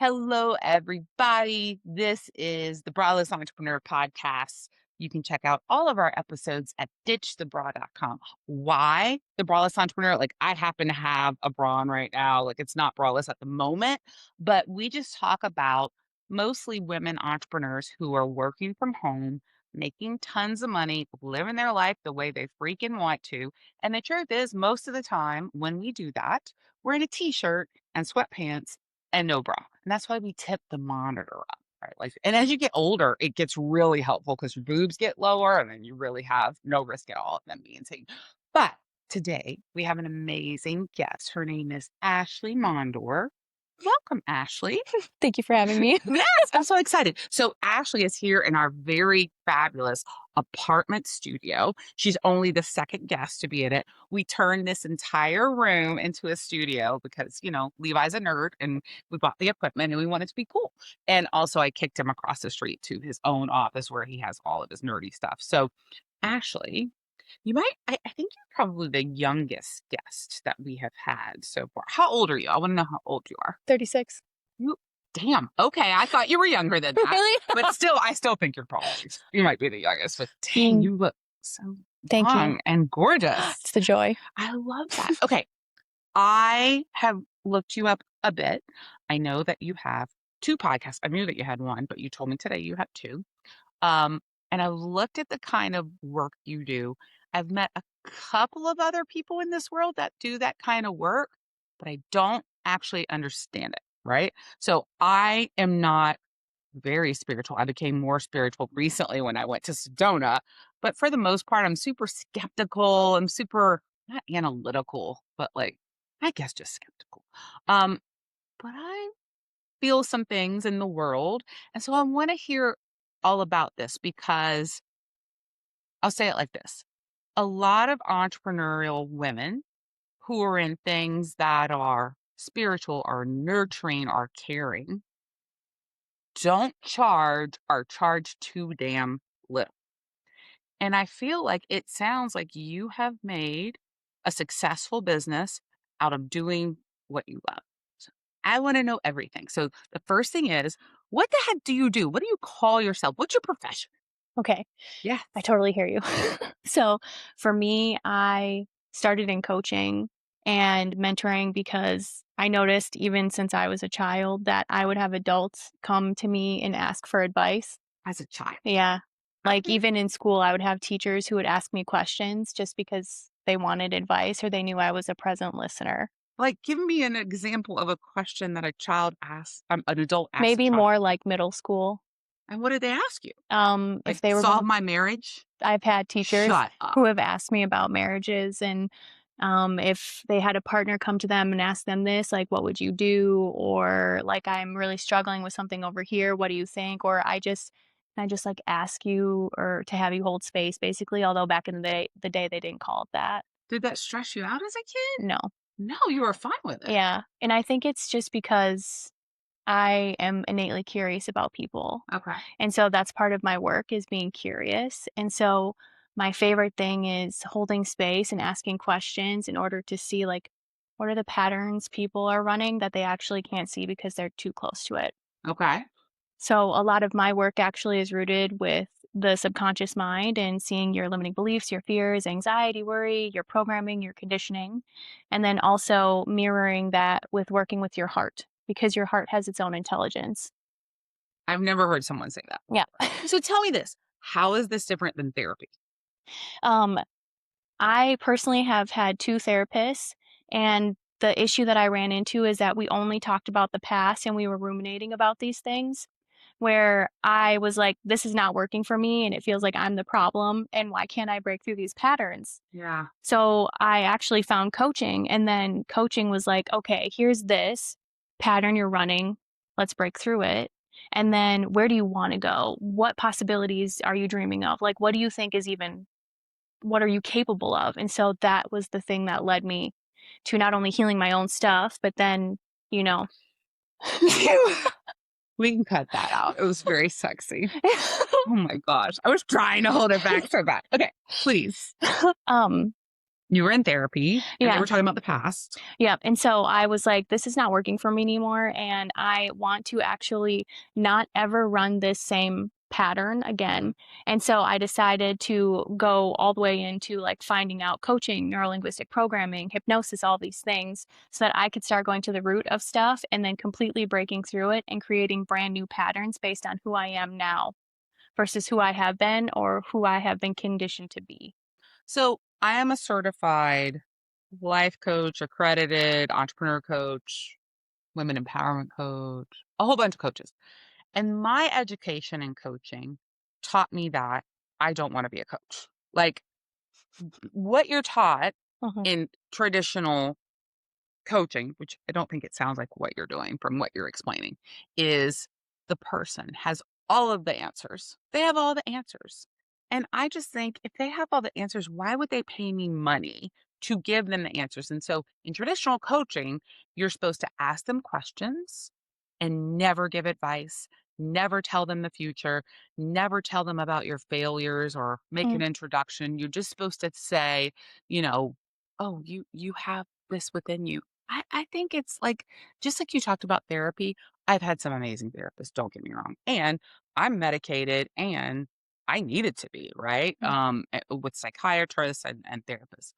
Hello, everybody. This is the Braless Entrepreneur Podcast. You can check out all of our episodes at ditchthebra.com. Why the Braless Entrepreneur? Like, I happen to have a bra on right now. Like, it's not braless at the moment, but we just talk about mostly women entrepreneurs who are working from home, making tons of money, living their life the way they freaking want to. And the truth is, most of the time when we do that, we're in a t shirt and sweatpants and no bra. And that's why we tip the monitor up, right? Like, and as you get older, it gets really helpful because your boobs get lower and then you really have no risk at all of them being seen. But today we have an amazing guest. Her name is Ashley Mondor. Welcome, Ashley. Thank you for having me. Yes, I'm so excited. So Ashley is here in our very fabulous apartment studio. She's only the second guest to be in it. We turned this entire room into a studio because, Levi's a nerd and we bought the equipment and we wanted to be cool. And also I kicked him across the street to his own office where he has all of his nerdy stuff. So Ashley, I think you're probably the youngest guest that we have had so far. How old are you? I want to know how old you are. 36. You, damn. Okay. I thought you were younger than that. Really? But still, I still think you might be the youngest, but dang, you look so Thank young you. and gorgeous. It's the joy. I love that. Okay. I have looked you up a bit. I know that you have two podcasts. I knew that you had one, but you told me today you had two. And I've looked at the kind of work you do. I've met a couple of other people in this world that do that kind of work, but I don't actually understand it. Right. So I am not very spiritual. I became more spiritual recently when I went to Sedona, but for the most part, I'm super skeptical. I'm super not analytical, but like, I guess just skeptical. Um, but I feel some things in the world. And so I want to hear all about this because I'll say it like this. A lot of entrepreneurial women who are in things that are spiritual or nurturing or caring don't charge or charge too damn little. And I feel like it sounds like you have made a successful business out of doing what you love. So I want to know everything. So the first thing is, what the heck do you do? What do you call yourself? What's your profession? Okay. Yeah. I totally hear you. So for me, I started in coaching and mentoring because I noticed even since I was a child that I would have adults come to me and ask for advice. As a child. Yeah. Like Okay. even in school, I would have teachers who would ask me questions just because they wanted advice or they knew I was a present listener. Like, give me an example of a question that a child asks, an adult asks a Maybe child. more like middle school. And what did they ask you? If Like, they were solve going my marriage? I've had teachers Shut up. who have asked me about marriages and if they had a partner come to them and ask them this, like, what would you do? Or like, I'm really struggling with something over here. What do you think? Or I just like ask you or to have you hold space, basically. Although back in the day they didn't call it that. Did that stress you out as a kid? No, No, you were fine with it. yeah, and I think it's just because I am innately curious about people. Okay. And so that's part of my work is being curious. And so my favorite thing is holding space and asking questions in order to see like what are the patterns people are running that they actually can't see because they're too close to it. Okay. So a lot of my work actually is rooted with the subconscious mind and seeing your limiting beliefs, your fears, anxiety, worry, your programming, your conditioning, and then also mirroring that with working with your heart because your heart has its own intelligence. I've never heard someone say that. Yeah. So tell me this. How is this different than therapy? Um, I personally have had 2 therapists, and the issue that I ran into is that we only talked about the past and we were ruminating about these things, where I was like, "This is not working for me, and it feels like I'm the problem, and why can't I break through these patterns?" Yeah. So I actually found coaching, and then coaching was like, "Okay, here's this pattern you're running. Let's break through it. And then where do you wanna go? What possibilities are you dreaming of? Like, what do you think is even what are you capable of?" And so that was the thing that led me to not only healing my own stuff, but then, you know We can cut that out. It was very sexy. Oh my gosh. I was trying to hold it back so bad. Okay, please. um, You were in therapy and they Yeah. were talking about the past. Yeah. And so I was like, this is not working for me anymore. And I want to actually not ever run this same pattern Mhm. again. And so I decided to go all the way into like finding out coaching, neurolinguistic programming, hypnosis, all these things so that I could start going to the root of stuff and then completely breaking through it and creating brand new patterns based on who I am now versus who I have been or who I have been conditioned to be. So I am a certified life coach, accredited entrepreneur coach, women empowerment coach, a whole bunch of coaches. And my education in coaching taught me that I don't want to be a coach. Like what you're taught Mhm. in traditional coaching, which I don't think it sounds like what you're doing from what you're explaining, is the person has all of the answers. They have all the answers. And I just think if they have all the answers, why would they pay me money to give them the answers? And so in traditional coaching, you're supposed to ask them questions and never give advice, never tell them the future, never tell them about your failures or make Mm, an introduction. You're just supposed to say, you know, oh, you have this within you. I think it's like just like you talked about therapy, I've had some amazing therapists, don't get me wrong. And I'm medicated and I needed to be, right? yeah. With psychiatrists and therapists.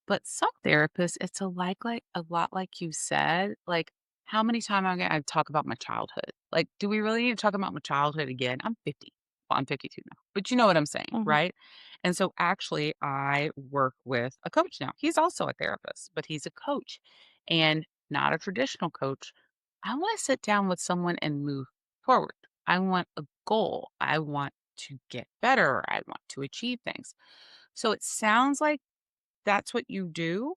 But some therapists, it's a lot like you said, like, how many times I talk about my childhood? Like, do we really need to talk about my childhood again? I'm 50. Well, I'm 52 now, but you know what I'm saying, Mhm. right? And so actually, I work with a coach now. He's also a therapist, but he's a coach and not a traditional coach. I want to sit down with someone and move forward. I want a goal. I want to get better. I want to achieve things. So it sounds like that's what you do,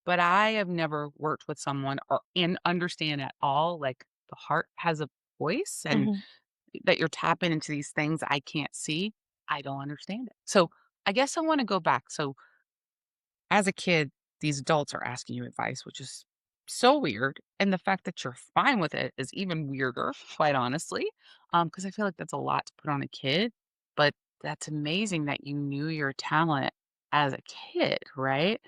but I have never worked with someone or and understand at all, like, the heart has a voice and Mhm. that you're tapping into these things I can't see. I don't understand it. So, I guess I wanna go back. So, as a kid, these adults are asking you advice, which is so weird, and the fact that you're fine with it is even weirder, quite honestly, because I feel like that's a lot to put on a kid, but that's amazing that you knew your talent as a kid, right?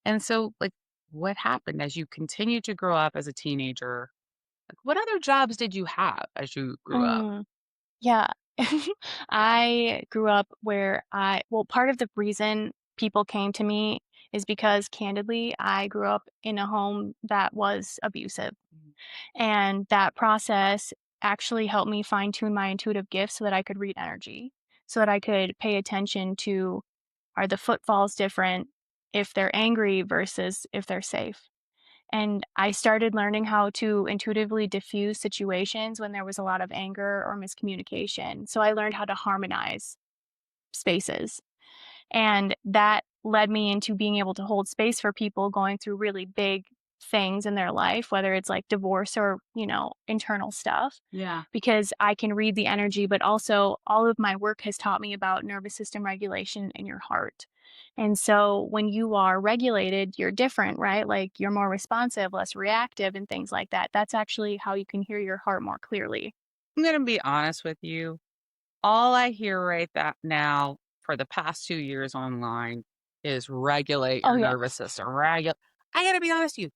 And so, like, what happened as you continued to grow up as a teenager? Like, what other jobs did you have as you grew up? Mm. Yeah. I grew up where well, part of the reason people came to me is because candidly, I grew up in a home that was abusive. Mhm. And that process actually helped me fine tune my intuitive gifts so that I could read energy, so that I could pay attention to are the footfalls different if they're angry versus if they're safe. And I started learning how to intuitively diffuse situations when there was a lot of anger or miscommunication. So I learned how to harmonize spaces. And that led me into being able to hold space for people going through really big things in their life, whether it's like divorce or, internal stuff, Yeah. because I can read the energy, but also all of my work has taught me about nervous system regulation in your heart. And so when you are regulated, you're different, right? Like you're more responsive, less reactive, and things like that. That's actually how you can hear your heart more clearly. I'm gonna be honest with you. All I hear right that now for the past 2 years online is regulate Oh, your yeah. nervous system. I gotta be honest with you.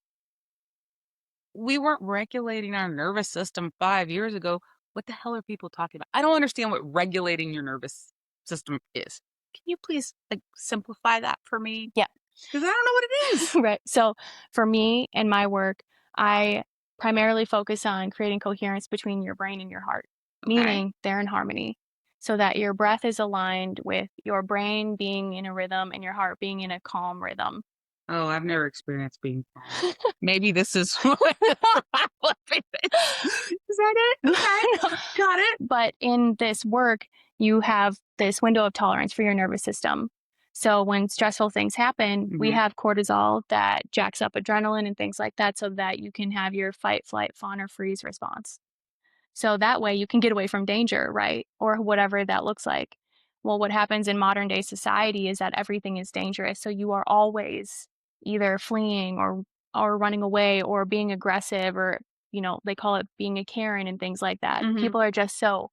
We weren't regulating our nervous system 5 years ago. What the hell are people talking about? I don't understand what regulating your nervous system is. Can you please, like, simplify that for me? Yeah. 'Cause I don't know what it is. Right. So for me and my work, I primarily focus on creating coherence between your brain and your heart, Okay. meaning they're in harmony so that your breath is aligned with your brain being in a rhythm and your heart being in a calm rhythm. Oh, I've never experienced being calm. Maybe this is what the problem is. Is that it? Okay. Got it. But in this work, you have this window of tolerance for your nervous system. So when stressful things happen, we Mhm. have cortisol that jacks up adrenaline and things like that so that you can have your fight, flight, fawn, or freeze response. So that way you can get away from danger, right? Or whatever that looks like. Well, what happens in modern day society is that everything is dangerous. So you are always either fleeing or running away or being aggressive or, they call it being a Karen and things like that. Mhm. People are just so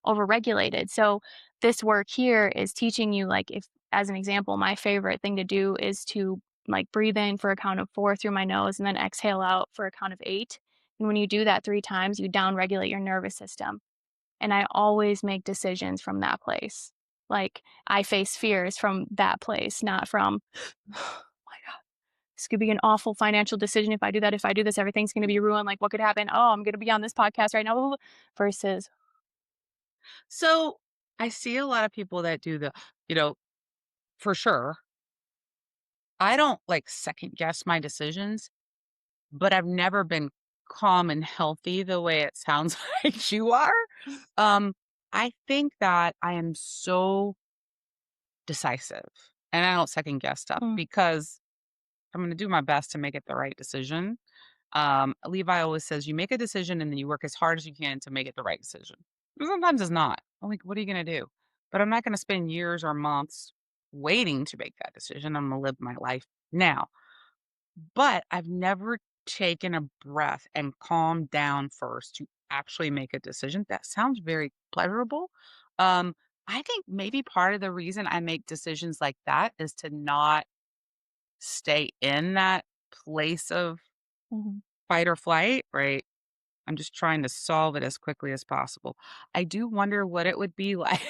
overregulated. So this work here is teaching you like if as an example, my favorite thing to do is to like breathe in for a count of 4 through my nose and then exhale out for a count of 8. And when you do that 3 times, you downregulate your nervous system. And I always make decisions from that place. Like, I face fears from that place, not from, "Oh my god, this could be an awful financial decision if I do that. If I do this, everything's gonna be ruined. Like, what could happen? Oh, I'm gonna be on this podcast right now," blah, blah, blah," versus, So I see a lot of people that do you know, for sure, I don't like second guess my decisions, but I've never been calm and healthy the way it sounds like you are. Um, I think that I am so decisive and I don't second guess stuff mm, because I'm going to do my best to make it the right decision. Levi always says, you make a decision and then you work as hard as you can to make it the right decision. But sometimes it's not. I'm like, what are you going to do? But I'm not going to spend years or months waiting to make that decision. I'm going to live my life now. But I've never taken a breath and calmed down first to actually make a decision. That sounds very pleasurable. Um, I think maybe part of the reason I make decisions like that is to not stay in that place of mhm. fight or flight, right? I'm just trying to solve it as quickly as possible. I do wonder what it would be like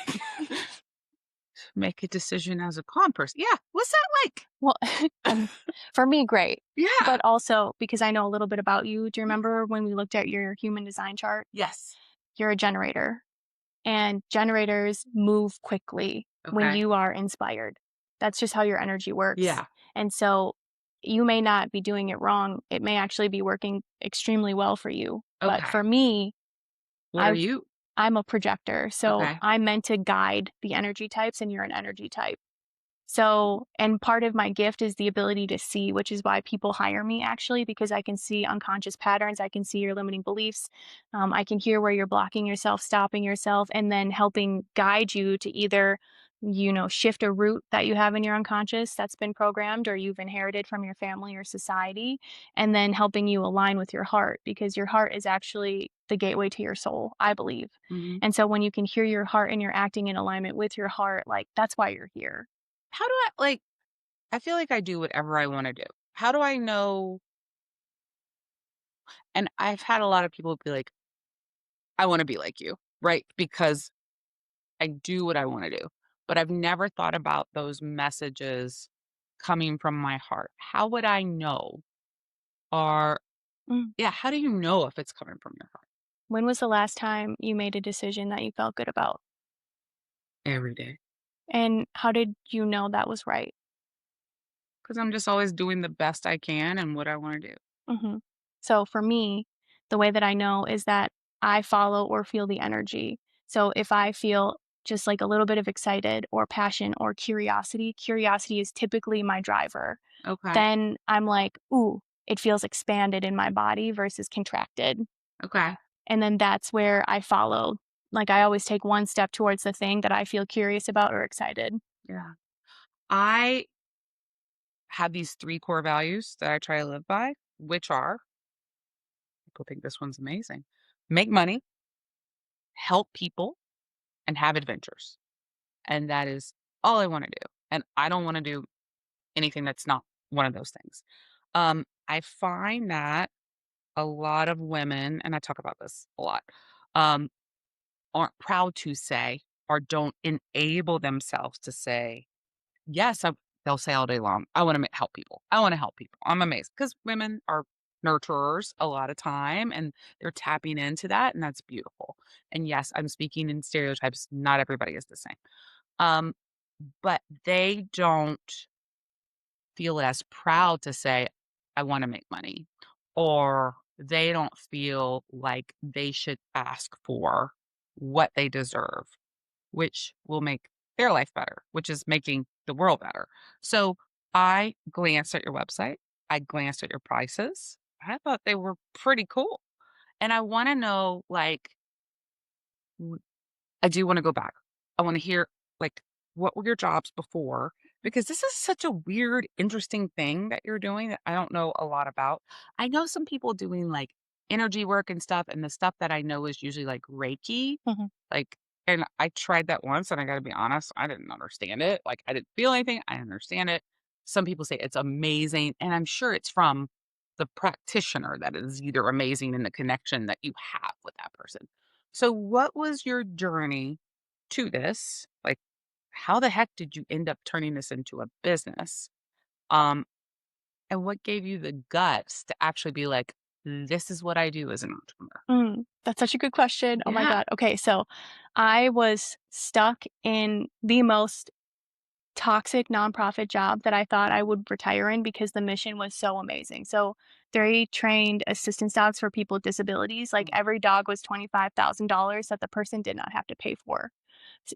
to make a decision as a calm person. Yeah, what's that like? Well, I'm for me, great, Yeah. but also because I know a little bit about you, do you remember when we looked at your human design chart? Yes. You're a generator, and generators move quickly when Okay. you are inspired. That's just how your energy works, Yeah. and so you may not be doing it wrong, it may actually be working extremely well for you, but Okay. for me, What are I you? I'm a projector, so Okay. I'm meant to guide the energy types, and you're an energy type. So, and part of my gift is the ability to see, which is why people hire me actually, because I can see unconscious patterns. I can see your limiting beliefs. I can hear where you're blocking yourself, stopping yourself, and then helping guide you to either, shift a root that you have in your unconscious that's been programmed or you've inherited from your family or society, and then helping you align with your heart because your heart is actually the gateway to your soul, I believe. Mhm. And so when you can hear your heart and you're acting in alignment with your heart, like that's why you're here. How do I like I feel like I do whatever I wanna do. How do I know and I've had a lot of people be like, "I wanna be like you," right? Because I do what I wanna do. But I've never thought about those messages coming from my heart. How would I know? Or Mm. yeah, how do you know if it's coming from your heart? When was the last time you made a decision that you felt good about? Every day. And how did you know that was right? 'Cause I'm just always doing the best I can and what I wanna do. Mhm. So for me, the way that I know is that I follow or feel the energy. So if I feel just like a little bit of excited or passion or curiosity, curiosity is typically my driver. Okay. Then I'm like, ooh, it feels expanded in my body versus contracted. Okay. And then that's where I follow. Like I always take one step towards the thing that I feel curious about or excited. Yeah. I have these 3 core values that I try to live by, which are people think this one's amazing. Make money, help people, and have adventures. And that is all I wanna do. And I don't wanna do anything that's not one of those things. I find that a lot of women, and I talk about this a lot, um, aren't proud to say or don't enable themselves to say, yes, they'll say all day long, I want to help people. I want to help people. I'm amazed because women are nurturers a lot of time and they're tapping into that. And that's beautiful. And yes, I'm speaking in stereotypes. Not everybody is the same. Um, but they don't feel as proud to say, I want to make money, or they don't feel like they should ask for what they deserve, which will make their life better, which is making the world better. So I glanced at your website. I glanced at your prices. I thought they were pretty cool. And I want to know, like, I do wanna go back. I wanna hear, like, what were your jobs before? Because this is such a weird, interesting thing that you're doing that I don't know a lot about. I know some people doing, like, energy work and stuff, and the stuff that I know is usually, like, Reiki, Mhm. like and I tried that once, and I gotta be honest, I didn't understand it. Like, I didn't feel anything, I didn't understand it. some people say it's amazing, and I'm sure it's from the practitioner that is either amazing in the connection that you have with that person. So what was your journey to this? Like, how the heck did you end up turning this into a business? Um, and what gave you the guts to actually be like, "This is what I do as an entrepreneur?" That's such a good question. Oh my Yeah. god. Okay, so I was stuck in the most toxic nonprofit job that I thought I would retire in because the mission was so amazing. So they trained assistance dogs for people with disabilities. Like Mm. every dog was $25,000 that the person did not have to pay for.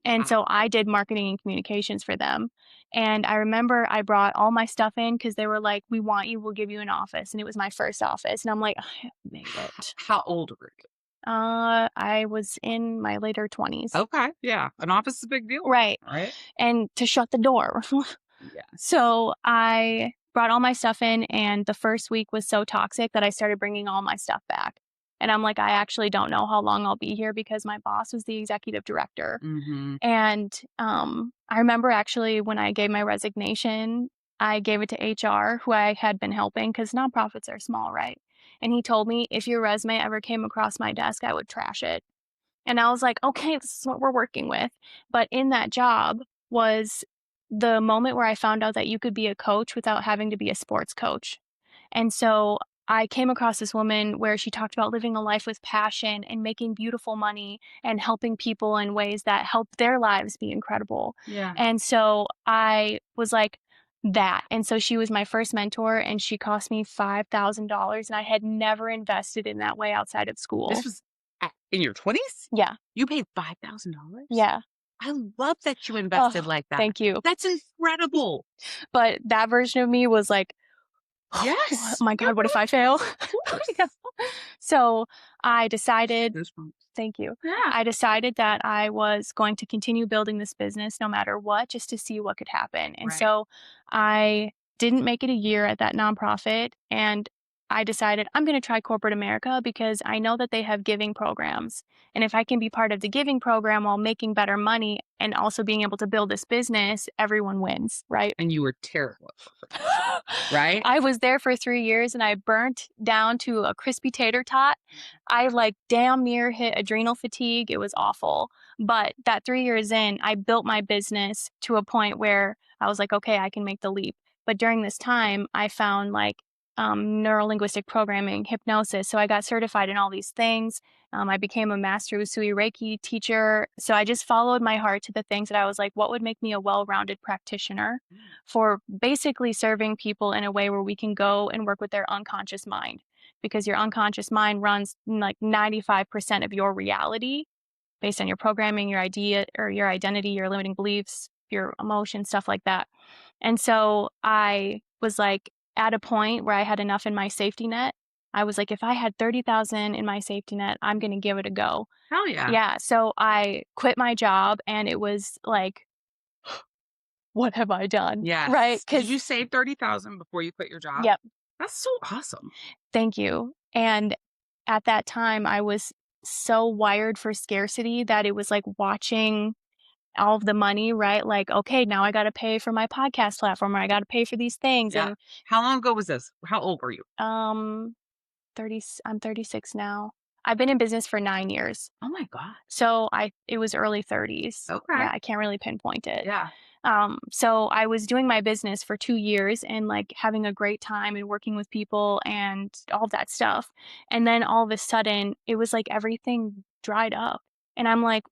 And Wow. so I did marketing and communications for them. And I remember I brought all my stuff in because they were like, "We want you, we'll give you an office." And it was my first office. And I'm like, I made it. How old were you? I was in my later 20s. Okay, yeah, an office is a big deal, Right. right? And to shut the door. Yes. So I brought all my stuff in, and the first week was so toxic that I started bringing all my stuff back. And I'm like, I actually don't know how long I'll be here because my boss was the executive director. Mhm. And I remember actually when I gave my resignation, I gave it to HR, who I had been helping because nonprofits are small, right? And he told me if your resume ever came across my desk, I would trash it. And I was like, "Okay, this is what we're working with." But in that job was the moment where I found out that you could be a coach without having to be a sports coach. And so I came across this woman where she talked about living a life with passion and making beautiful money and helping people in ways that help their lives be incredible. Yeah. And so I was like, that. And so she was my first mentor and she cost me $5,000 and I had never invested in that way outside of This school. was in your 20s? Yeah. You paid $5,000? Yeah. I love that you invested Oh, like that. thank you. That's incredible. But that version of me was like, "Oh Yes. my Yeah, god, what if I fail?" of course. Yeah. So, I decided Goosebumps. thank you. Yeah. I decided that I was going to continue building this business no matter what, just to see what could happen. And Right. so I didn't make it a year at that nonprofit. And I decided I'm going to try corporate America because I know that they have giving programs. And if I can be part of the giving program while making better money and also being able to build this business, everyone wins, right? And you were terrible at corporate America, right? I was there for 3 years and I burnt down to a crispy tater tot. I, like, damn near hit adrenal fatigue, it was awful. But that 3 years in, I built my business to a point where I was like, "Okay, I can make the leap." But during this time, I found, like, neuro-linguistic programming, hypnosis, so I got certified in all these things. I became a master Usui Reiki teacher, so I just followed my heart to the things that I was like, "What would make me a well-rounded practitioner?" Mm. For basically serving people in a way where we can go and work with their unconscious mind because your unconscious mind runs like 95% of your reality based on your programming, your idea or your identity, your limiting beliefs, your emotions, stuff like that. And so I was like at a point where I had enough in my safety net. I was like, if I had 30,000 in my safety net, I'm going to give it a go. Hell yeah. Yeah. So I quit my job and it was like, what have I done? Right. Yes. Did Cause you save 30,000 before you quit your job? yep. That's so awesome. Thank you. And at that time, I was so wired for scarcity that it was like watching all of the money, right? Like, okay, now I got to pay for my podcast platform or I got to pay for these things. Yeah. And, How long ago was this? How old were you? 30, I'm 36 now. I've been in business for 9 years. Oh my god. So it was early 30s. Okay. Yeah, I can't really pinpoint it. Yeah. So I was doing my business for 2 years and like having a great time and working with people and all that stuff. And then all of a sudden, it was like everything dried up. And I'm like,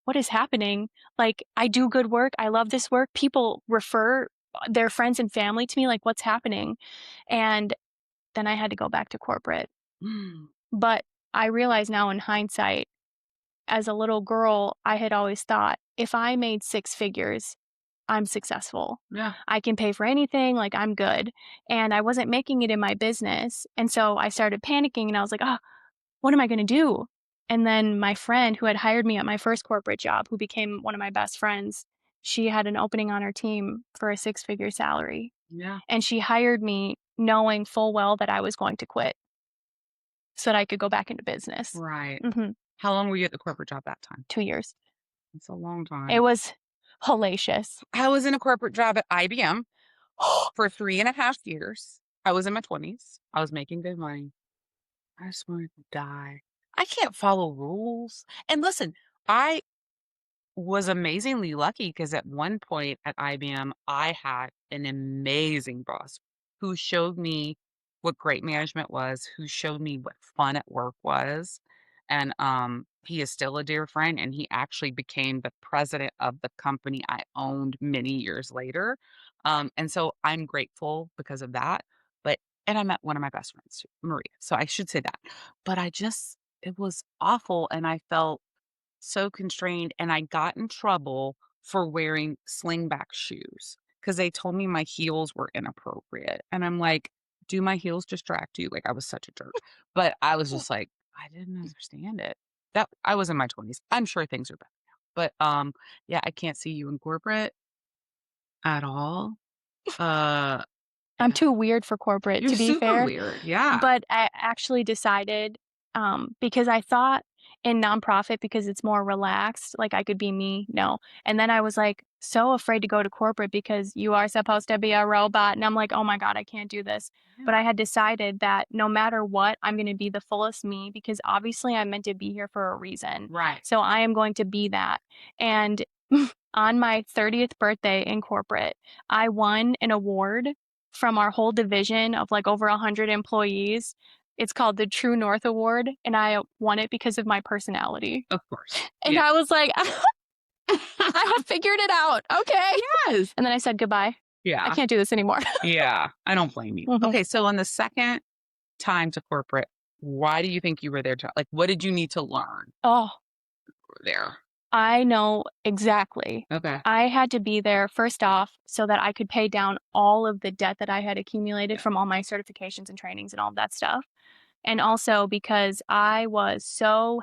what is happening? Like, I do good work. I love this work. People refer their friends and family to me. Like, what's happening? And then I had to go back to corporate. Mm. But I realize now in hindsight, as a little girl, I had always thought if I made six figures, I'm successful. Yeah. I can pay for anything, like I'm good. And I wasn't making it in my business. And so I started panicking and I was like, oh, what am I going to do? And then my friend who had hired me at my first corporate job, who became one of my best friends, she had an opening on her team for a six-figure salary. Yeah. And she hired me knowing full well that I was going to quit so that I could go back into business. Right. hmm How long were you at the corporate job that time? 2 years. It's a long It time. was hellacious. I was in a corporate job at IBM. For 3.5 years, I was in my 20s. I was making good money. I just wanted to die. I can't follow rules. And listen, I was amazingly lucky because at one point at IBM, I had an amazing boss who showed me what great management was, who showed me what fun at work was. And he is still a dear friend, and he actually became the president of the company I owned many years later. And so I'm grateful because of that. But and I met one of my best friends too, Maria. So I should say that. But it was awful, and I felt so constrained, and I got in trouble for wearing slingback shoes because they told me my heels were inappropriate, and I'm like, "Do my heels distract you?" Like, I was such a jerk, but I was just like, I didn't understand it. That I was in my 20s. I'm sure things are better now, but, yeah, I can't see you in corporate at all. Uh, I'm yeah. too weird for corporate, You're to be super fair. weird, yeah. But I actually decided, because I thought in nonprofit because it's more relaxed, like I could be me, no. And then I was like so afraid to go to corporate because you are supposed to be a robot. And I'm like, oh my God, I can't do this. But Yeah. I had decided that no matter what, I'm going to be the fullest me because obviously I'm meant to be here for a reason. Right. So I am going to be that. And on my 30th birthday in corporate, I won an award from our whole division of like over 100 employees. It's called the True North Award, and I won it because of my personality. Of course. And Yeah. I was like, I have figured it out. Okay. Yes. And then I said goodbye. I Yeah. can't do this anymore. Yeah. I don't blame you. Mhm. Okay, so on the second time to corporate, why do you think you were there to like, what did you need to learn Oh, there? I know exactly. Okay. I had to be there first off so that I could pay down all of the debt that I had accumulated Yeah. from all my certifications and trainings and all of that stuff. And also because I was so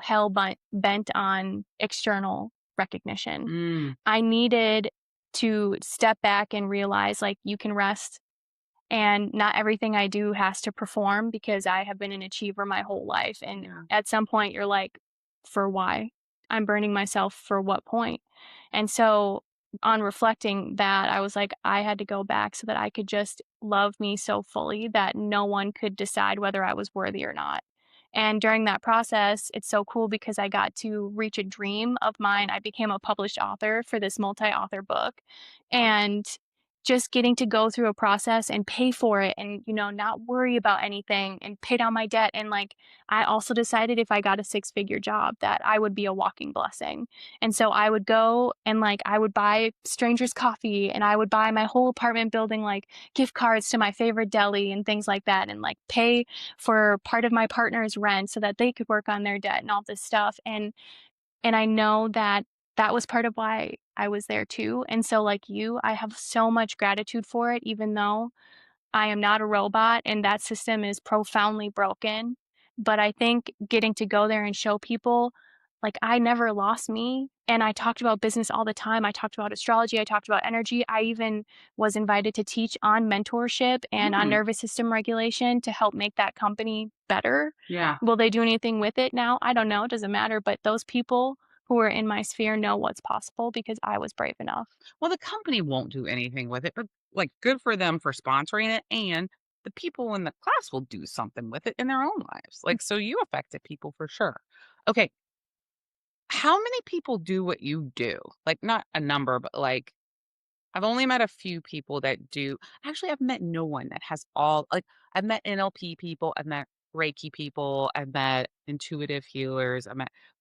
bent on external recognition. Mm, I needed to step back and realize, like, you can rest and not everything I do has to perform because I have been an achiever my whole life. And yeah. at some point, you're like, for why? I'm burning myself for what point? And so, on reflecting that, I was like, I had to go back so that I could just love me so fully that no one could decide whether I was worthy or not. And during that process, it's so cool because I got to reach a dream of mine. I became a published author for this multi author book. And just getting to go through a process and pay for it and, not worry about anything and pay down my debt. And like, I also decided if I got a six-figure job that I would be a walking blessing. And so I would go and like, I would buy strangers coffee and I would buy my whole apartment building like gift cards to my favorite deli and things like that. And like pay for part of my partner's rent so that they could work on their debt and all this stuff. And I know that that was part of why I was there too, and so like you, I have so much gratitude for it even though I am not a robot and that system is profoundly broken. But I think getting to go there and show people, like, I never lost me. And I talked about business all the time. I talked about astrology. I talked about energy. I even was invited to teach on mentorship and on Mm, nervous system regulation to help make that company better. yeah. Will they do anything with it now? I don't know. It doesn't matter. But those people who are in my sphere know what's possible because I was brave enough. Well, the company won't do anything with it, but like good for them for sponsoring it. And the people in the class will do something with it in their own lives. Like, so you affected people for sure. Okay. How many people do what you do? Like, not a number, but like, I've only met a few people that do. Actually, I've met no one that has all like I've met NLP people, I've met Reiki people, I've met intuitive healers,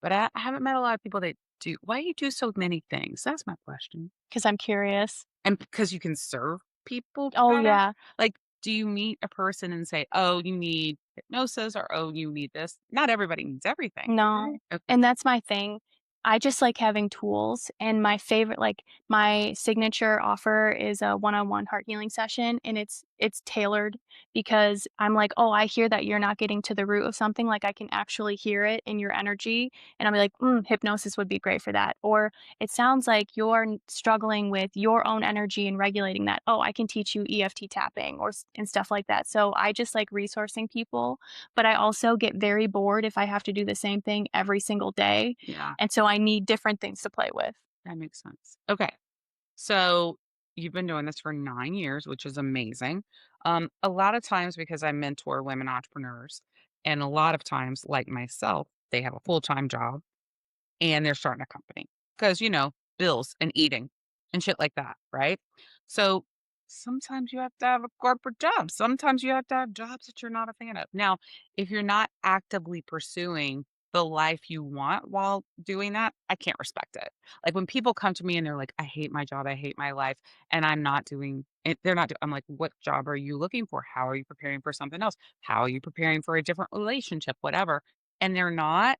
but I haven't met a lot of people that do. Why do you do so many things? That's my question. Because I'm curious. And because you can serve people Oh, better? yeah. Like, do you meet a person and say, "Oh, you need hypnosis," or "Oh, you need this"? Not everybody needs everything, No, right? Okay. and that's my thing. I just like having tools, and my favorite like, my signature offer is a one-on-one heart healing session, and it's tailored because I'm like, "Oh, I hear that you're not getting to the root of something, like, I can actually hear it in your energy," and I'll be like, hypnosis would be great for that," or, "It sounds like you're struggling with your own energy and regulating that. Oh, I can teach you EFT tapping," or and stuff like that, so I just like resourcing people, but I also get very bored if I have to do the same thing every single day. Yeah, And so I need different things to play with. that makes sense. Okay. So you've been doing this for 9 years, which is amazing. A lot of times because I mentor women entrepreneurs, and a lot of times, like myself, they have a full-time job and they're starting a company because, bills and eating and shit like that, right? So sometimes you have to have a corporate job. Sometimes you have to have jobs that you're not a fan of. Now, if you're not actively pursuing the life you want while doing that, I can't respect it. Like when people come to me and they're like, I hate my job, I hate my life, and I'm not doing it, they're not, I'm like, what job are you looking for? How are you preparing for something else? How are you preparing for a different relationship, whatever? And they're not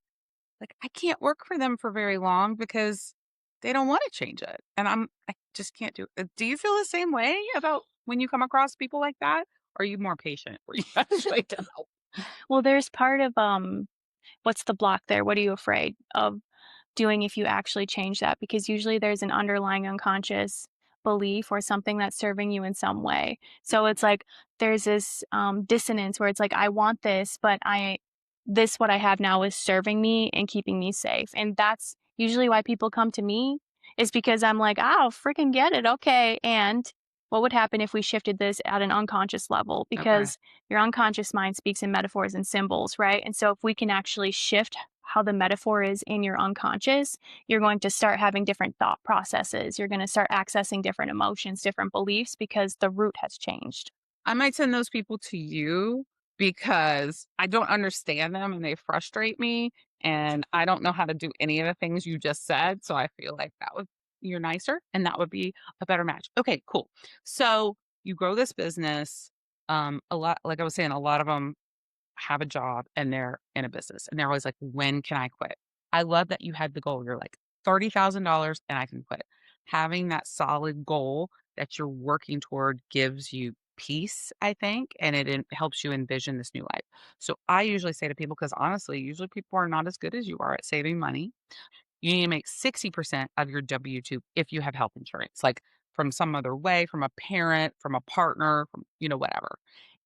like, I can't work for them for very long because they don't wanna change it, and I just can't do it. Do you feel the same way about when you come across people like that? Or are you more patient where you actually can help? Well, there's part of, what's the block there? What are you afraid of doing if you actually change that? Because usually there's an underlying unconscious belief or something that's serving you in some way. So it's like there's this dissonance where it's like, I want this, but this, what I have now is serving me and keeping me safe. And that's usually why people come to me is because I'm like, oh, freaking get it. Okay. And what would happen if we shifted this at an unconscious level? Okay. Because your unconscious mind speaks in metaphors and symbols, right? And so if we can actually shift how the metaphor is in your unconscious, you're going to start having different thought processes. You're going to start accessing different emotions, different beliefs because the root has changed. I might send those people to you because I don't understand them and they frustrate me, and I don't know how to do any of the things you just said, so I feel like you're nicer and that would be a better match. Okay, cool. So, you grow this business, a lot like I was saying, a lot of them have a job and they're in a business and they're always like, when can I quit? I love that you had the goal. You're like $30,000 and I can quit. Having that solid goal that you're working toward gives you peace, I think, and helps you envision this new life. So I usually say to people, because honestly, usually people are not as good as you are at saving money. You need to make 60% of your W 2 if you have health insurance, like from some other way, from a parent, from a partner, from, whatever.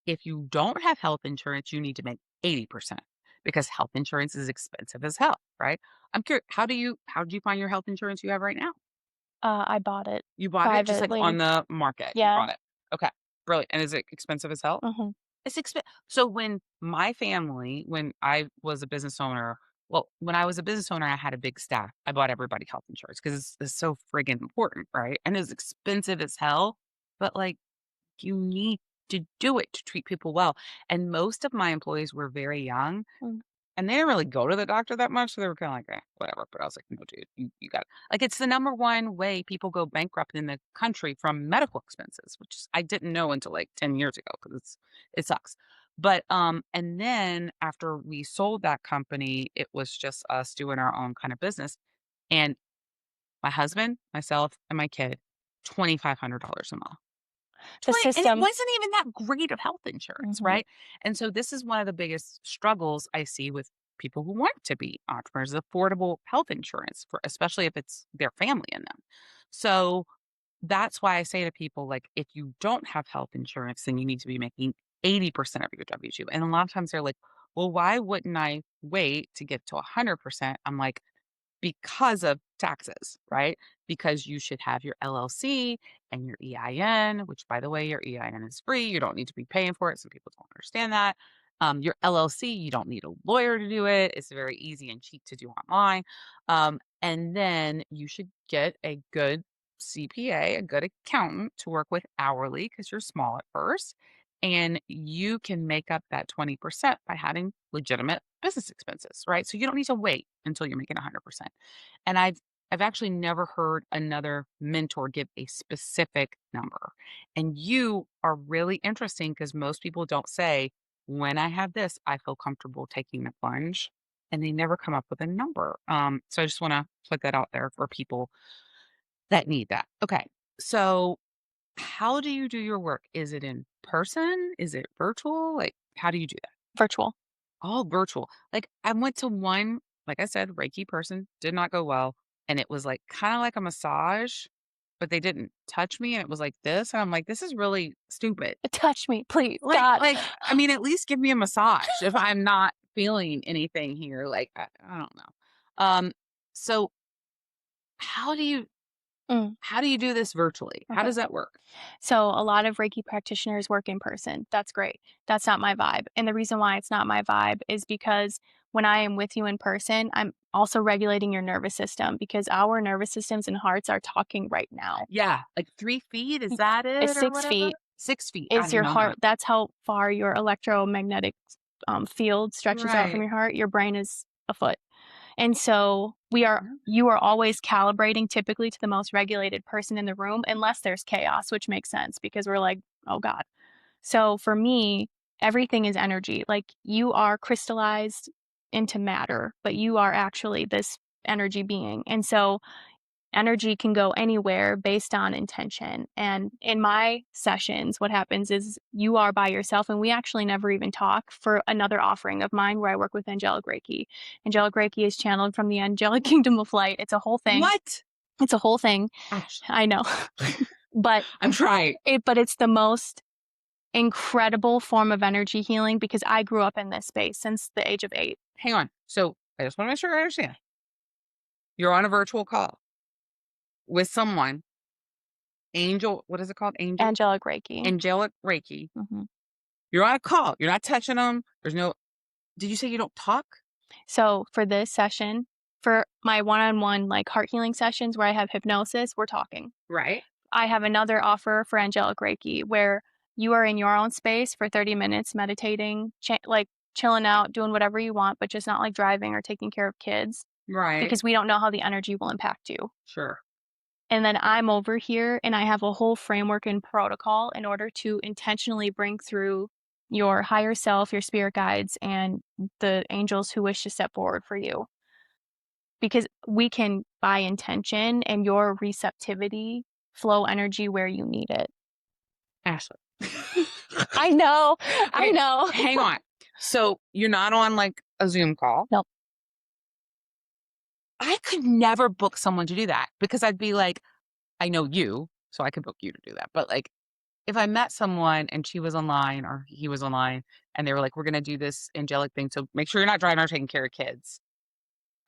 If you don't have health insurance, you need to make 80% because health insurance is expensive as hell, right? I'm curious, how did you find your health insurance you have right now? I bought it You bought it just like on privately. the market. You Yeah. bought it. Okay. Brilliant. And is it expensive as hell? Hmm. It's so when I was a business owner, well, when I was a business owner, I had a big staff. I bought everybody health insurance because it's so friggin' important, right? And it's expensive as hell, but like you need to do it to treat people well. And most of my employees were very young and they didn't really go to the doctor that much. So they were kind of like, whatever. But I was like, no, dude, you got it. Like, it's the number one way people go bankrupt in the country from medical expenses, which I didn't know until like 10 years ago because it sucks. But, and then after we sold that company, it was just us doing our own kind of business. And my husband, myself, and my kid, $2,500 a month. The 20 and it system. wasn't even that great of health insurance, Hmm. right? And so this is one of the biggest struggles I see with people who want to be entrepreneurs, affordable health insurance for especially if it's their family in them. So that's why I say to people, like, if you don't have health insurance, then you need to be making 80% of your W-2. And a lot of times they're like, well, why wouldn't I wait to get to 100%? I'm like, because of taxes, right? Because you should have your LLC and your EIN, which by the way, your EIN is free. You don't need to be paying for it. Some people don't understand that. Your LLC, you don't need a lawyer to do it. It's very easy and cheap to do online. And then you should get a good CPA, a good accountant to work with hourly because you're small at first. And you can make up that 20% by having legitimate business expenses, right? So you don't need to wait until you're making 100%. And I've actually never heard another mentor give a specific number. And you are really interesting because most people don't say, when I have this, I feel comfortable taking the plunge. And they never come up with a number. So I just want to put that out there for people that need that. Okay. So how do you do your work? Is it in person? Is it virtual? Like, how do you do that? Virtual. All virtual. Like, I went to one, like I said, Reiki person, did not go well, and it was, like, kinda like a massage, but they didn't touch me, and it was like this, and I'm like, "This is really stupid." Touch me, please, God. I mean, at least give me a massage if I'm not feeling anything here, like, I don't know. Um, so how do you Mm, How do you do this virtually? How okay. does that work? So a lot of Reiki practitioners work in person. That's great. That's not my vibe. And the reason why it's not my vibe is because when I am with you in person, I'm also regulating your nervous system because our nervous systems and hearts are talking right now. Yeah, like 3 feet, is Y- that It's it or six whatever? feet 6 feet, I is didn't your know heart. that. That's how far your electromagnetic field stretches out from Right. your heart. Your brain is a foot. And so Mhm. you are always calibrating typically to the most regulated person in the room unless there's chaos, which makes sense because we're like, oh God. So for me, everything is energy. Like you are crystallized into matter, but you are actually this energy being. And so energy can go anywhere based on intention. And in my sessions, what happens is you are by yourself, and we actually never even talk for another offering of mine where I work with angelic Reiki. Angelic Reiki is channeled from the angelic kingdom of light. It's a whole thing. What? It's a whole thing. Actually, I know. but I'm trying. it's the most incredible form of energy healing because I grew up in this space since the age of 8. Hang on. So, I just wanna make sure I understand. You're on a virtual call with someone, angel what is it called? Angelic Reiki. Angelic Reiki. Mhm. You're on a call, you're not touching them. There's no did you say you don't talk? So for this session, for my one-on-one like heart healing sessions where I have hypnosis, we're talking. Right. I have another offer for angelic Reiki where you are in your own space for 30 minutes meditating, like chilling out, doing whatever you want, but just not like driving or taking care of kids Right. because we don't know how the energy will impact you. Sure. And then I'm over here and I have a whole framework and protocol in order to intentionally bring through your higher self, your spirit guides, and the angels who wish to step forward for you. Because we can, by intention and your receptivity, flow energy where you need it. Ashley. I know. I Okay, know. hang on. So, you're not on, like, a Zoom call? Nope. I could never book someone to do that because I'd be like, I know you, so I could book you to do that. But like, if I met someone and she was online or he was online and they were like, we're going to do this angelic thing. So make sure you're not driving or taking care of kids.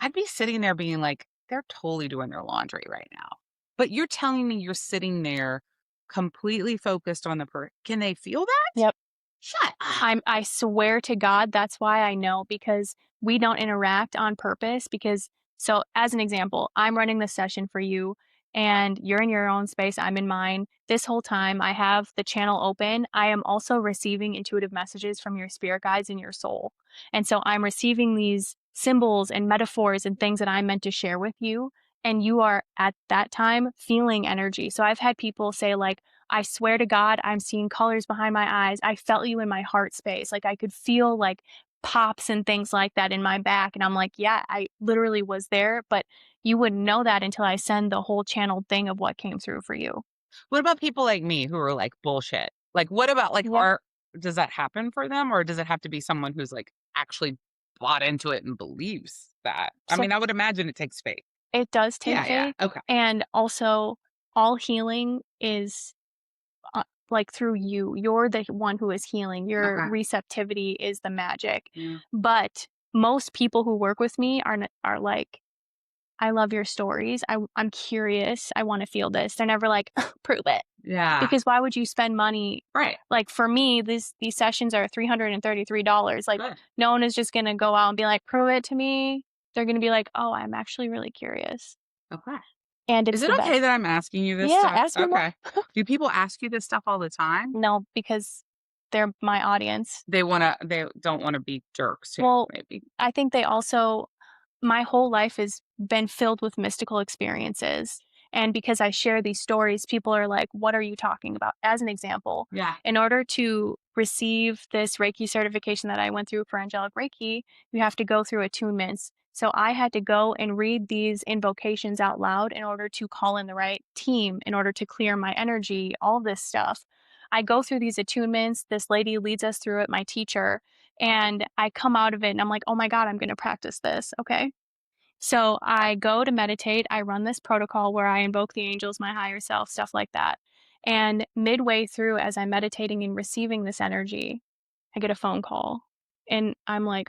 I'd be sitting there being like, they're totally doing their laundry right now. But you're telling me you're sitting there completely focused on the can they feel that? Yep. Shut up. I swear to God, that's why I know because we don't interact on purpose because so as an example, I'm running the session for you and you're in your own space, I'm in mine. This whole time I have the channel open. I am also receiving intuitive messages from your spirit guides and your soul. And so I'm receiving these symbols and metaphors and things that I'm meant to share with you and you are at that time feeling energy. So I've had people say like I swear to God, I'm seeing colors behind my eyes. I felt you in my heart space. Like I could feel like pops and things like that in my back. And I'm like, yeah, I literally was there, but you wouldn't know that until I send the whole channeled thing of what came through for you. What about people like me who are like bullshit? Like, what about like Yep. does that happen for them or does it have to be someone who's like actually bought into it and believes that? I So mean, I would imagine it takes faith. it does take Yeah, yeah. faith. Okay. And also, all healing is like through you. You're the one who is healing. Your Okay. receptivity is the magic. Yeah. But most people who work with me are like, I love your stories. I'm curious. I want to feel this. They're never like, prove it. Yeah. Because why would you spend money? Right. Like for me, these sessions are $333. Like Good. no one is just gonna go out and be like, prove it to me. They're gonna be like, oh, I'm actually really curious. Okay. And Is it's it the okay best. that I'm asking you this Yeah, stuff? ask me more. Okay. Do people ask you this stuff all the time? No, because they're my audience. They don't wanna be jerks too, Well, maybe. I think they also my whole life has been filled with mystical experiences. And because I share these stories, people are like, what are you talking about? As an example, Yeah. in order to receive this Reiki certification that I went through for angelic Reiki, you have to go through attunements. So I had to go and read these invocations out loud in order to call in the right team, in order to clear my energy, all this stuff. I go through these attunements. This lady leads us through it, my teacher, and I come out of it and I'm like, oh my God, I'm going to practice this. Okay. So I go to meditate. I run this protocol where I invoke the angels, my higher self, stuff like that. And midway through, as I'm meditating and receiving this energy, I get a phone call and I'm like,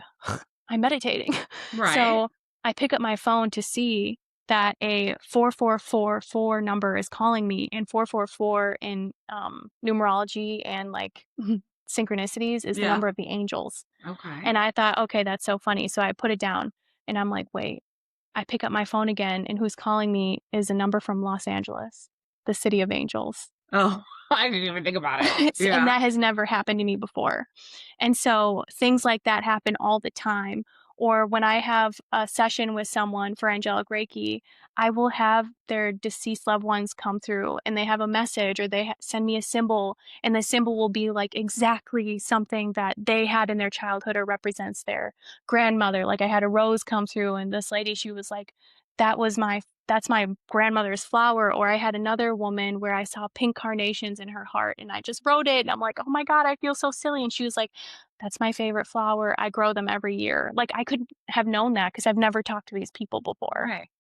I'm meditating. Right. So I pick up my phone to see. that a 4444 number is calling me, and 444 in, numerology and, like, synchronicities is the Yeah. number of the angels. Okay. And I thought, "Okay, that's so funny." So I put it down, and I'm like, "Wait." I pick up my phone again, and who's calling me is a number from Los Angeles, the city of angels. Oh, I didn't even think about it. And Yeah. that has never happened to me before. And so things like that happen all the time. Or when I have a session with someone for angelic Reiki, I will have their deceased loved ones come through and they have a message or they send me a symbol, and the symbol will be like exactly something that they had in their childhood or represents their grandmother. Like I had a rose come through, and this lady, she was like, that was my that's my grandmother's flower. Or I had another woman where I saw pink carnations in her heart and I just wrote it and I'm like, "Oh my god, I feel so silly." And she was like, "That's my favorite flower. I grow them every year." Like I could have known that because I've never talked to these people before. Right.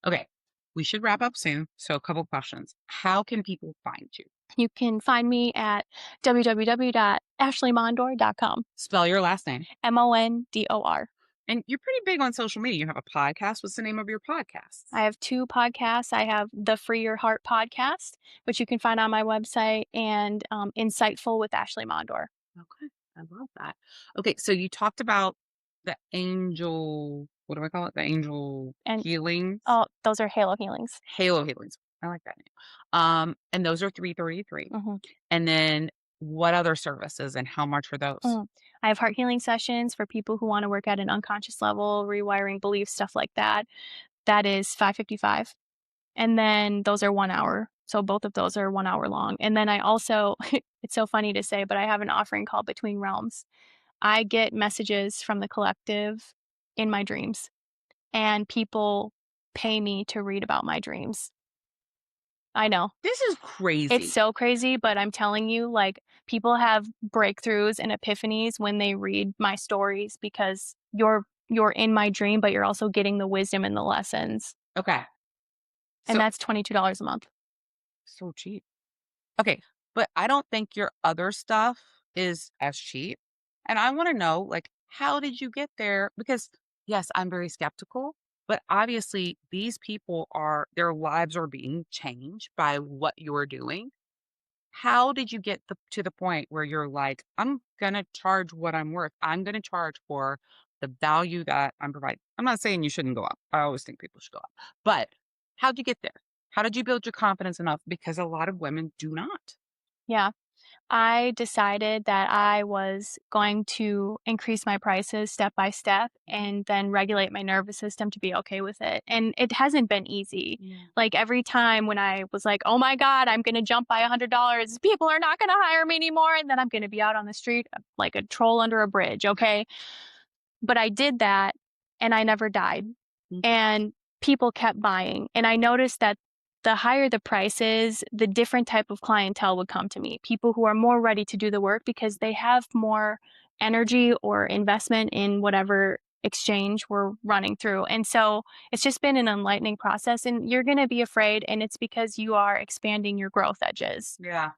Okay. We should wrap up soon. So, a couple questions. How can people find you? You can find me at www.ashleymondor.com. Spell your last name. Mondor. And you're pretty big on social media. You have a podcast. What's the name of your I podcasts? have 2 podcasts. I have the Free Your Heart podcast, which you can find on my website, and, Insightful with Ashley Mondor. Okay. I love that. Okay. So, you talked about the angel, what do I call it? The angel And healings, oh, those are halo healings. halo healings. I like that name. And those are 333. Mhm. And then what other services and how much are those? Mm. I have heart healing sessions for people who wanna work at an unconscious level, rewiring beliefs, stuff like that. That is 555, and then those are 1 hour. So both of those are 1 hour long, and then I also it's so funny to say, but I have an offering called Between Realms. I get messages from the collective in my dreams, and people pay me to read about my dreams. I know. This is It's crazy. so crazy, but I'm telling you, like, people have breakthroughs and epiphanies when they read my stories because you're in my dream, but you're also getting the wisdom and the lessons, Okay. and So, that's $22 a month. so cheap. Okay, but I don't think your other stuff is as cheap. And I want to know, like, how did you get there? Because, yes, I'm very skeptical, but obviously, these people are, their lives are being changed by what you're doing. How did you get to the point where you're like, I'm going to charge what I'm worth? I'm going to charge for the value that I'm providing. I'm not saying you shouldn't go up. I always think people should go up. But how'd you get there? How did you build your confidence enough? Because a lot of women do not. Yeah. I decided that I was going to increase my prices step by step and then regulate my nervous system to be okay with it. And it hasn't been easy. Yeah. Like every time when I was like, "Oh my god, I'm going to jump by $100. People are not going to hire me anymore." And then I'm going to be out on the street like a troll under a bridge, okay? But I did that and I never died. Mm. And people kept buying. And I noticed that the higher the prices, the different type of clientele would come to me. People who are more ready to do the work because they have more energy or investment in whatever exchange we're running through. And so it's just been an enlightening process. And you're going to be afraid. And it's because you are expanding your growth edges. Yeah.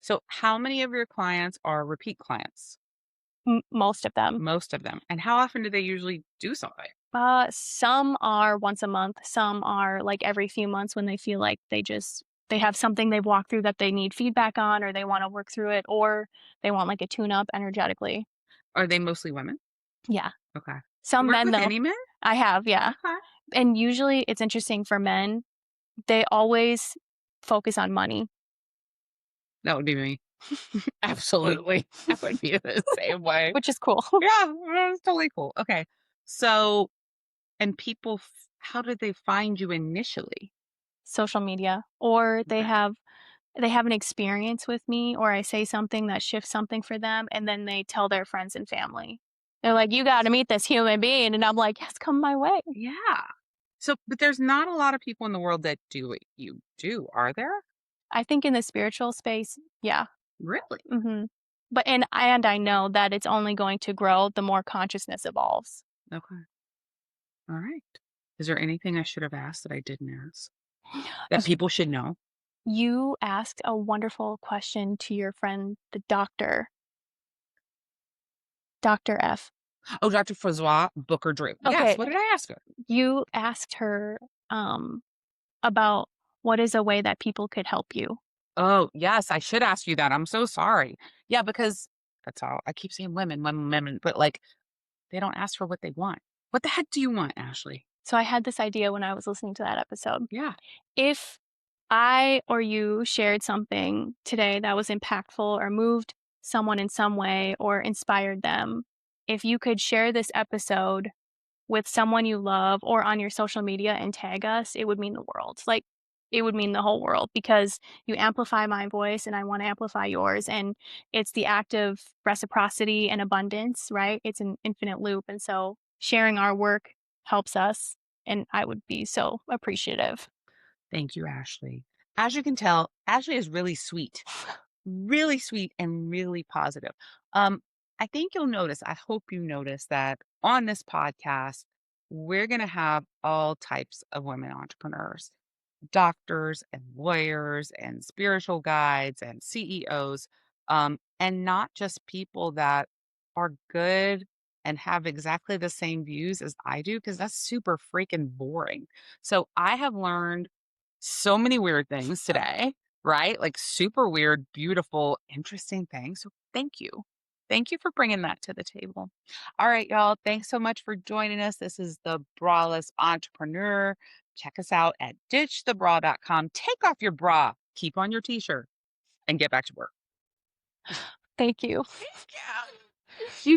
So, how many of your clients are repeat clients? Most of them. Most of them. And how often do they usually do something? Some are once a month, some are, like, every few months when they feel like they have something they've walked through that they need feedback on, or they wanna work through it, or they want, like, a tune-up energetically. Are they mostly women? Yeah. Okay. You Some work men, with though. any men? I have, yeah. Okay. And usually it's interesting for men, they always focus on money. That would be me. Absolutely. I would be the same way. Which is cool. Yeah, that's totally cool. Okay. So, and people, how did they find you initially? Social media, or Okay. they have an experience with me, or I say something that shifts something for them, and then they tell their friends and family. They're like, "You gotta meet this human being," and I'm like, "Yes, come my way." Yeah. So, but there's not a lot of people in the world that do what you do, are there? I think in the spiritual space, yeah. Really? Mhm. But I know that it's only going to grow the more consciousness evolves. Okay. All right. Is there anything I should have asked that I didn't ask that Y people should know? You asked a wonderful question to your friend, the doctor, Doctor F. Oh, Dr. Francois Booker Drew. Yes, Okay, what did I ask her? you asked her, about what is a way that people could help you. Oh, yes, I should ask you that. I'm so sorry. Yeah, because that's all I keep saying women, women, women, but like they don't ask for what they want. What the heck do you want, Ashley? So I had this idea when I was listening to that episode. Yeah. If I or you shared something today that was impactful or moved someone in some way or inspired them, if you could share this episode with someone you love or on your social media and tag us, it would mean the world. Like, it would mean the whole world because you amplify my voice and I want to amplify yours. And it's the act of reciprocity and abundance, right? It's an infinite loop. And so sharing our work helps us. And I would be so appreciative. Thank you, Ashley. As you can tell, Ashley is really sweet and really positive. Um, I think you'll notice, I hope you notice that on this podcast, we're going to have all types of women entrepreneurs, doctors and lawyers and spiritual guides and CEOs, and not just people that are good and have exactly the same views as I do, because that's super freaking boring. So I have learned so many weird things today, right? Like super weird, beautiful, interesting things. So thank you. Thank you for bringing that to the table. All right, y'all. Thanks so much for joining us. This is the Braless Entrepreneur. Check us out at ditchthebra.com. Take off your bra, keep on your t shirt, and get back to work. Thank you. Yeah. You